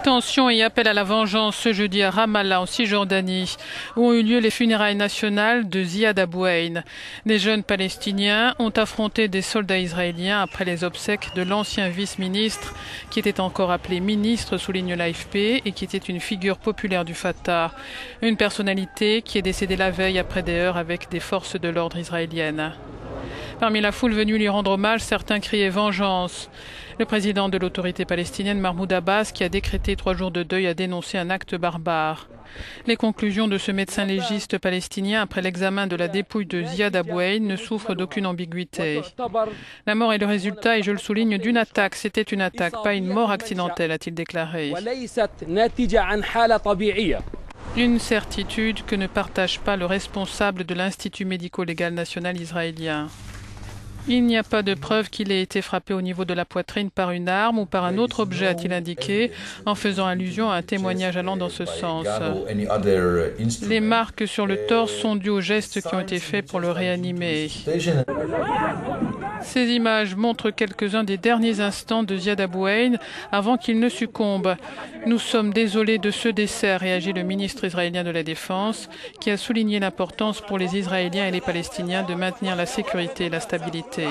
Tensions et appel à la vengeance ce jeudi à Ramallah en Cisjordanie, où ont eu lieu les funérailles nationales de Ziad Abouane. Des jeunes Palestiniens ont affronté des soldats israéliens après les obsèques de l'ancien vice-ministre, qui était encore appelé ministre, souligne l'AFP, et qui était une figure populaire du Fatah. Une personnalité qui est décédée la veille après des heurts avec des forces de l'ordre israéliennes. Parmi la foule venue lui rendre hommage, certains criaient vengeance. Le président de l'autorité palestinienne, Mahmoud Abbas, qui a décrété 3 jours de deuil, a dénoncé un acte barbare. Les conclusions de ce médecin légiste palestinien après l'examen de la dépouille de Ziad Abouane ne souffrent d'aucune ambiguïté. La mort est le résultat, et je le souligne, d'une attaque. C'était une attaque, pas une mort accidentelle, a-t-il déclaré. Une certitude que ne partage pas le responsable de l'Institut médico-légal national israélien. Il n'y a pas de preuve qu'il ait été frappé au niveau de la poitrine par une arme ou par un autre objet, a-t-il indiqué, en faisant allusion à un témoignage allant dans ce sens. Les marques sur le torse sont dues aux gestes qui ont été faits pour le réanimer. Ces images montrent quelques-uns des derniers instants de Ziad Abouane avant qu'il ne succombe. Nous sommes désolés de ce décès, a réagi le ministre israélien de la Défense, qui a souligné l'importance pour les Israéliens et les Palestiniens de maintenir la sécurité et la stabilité.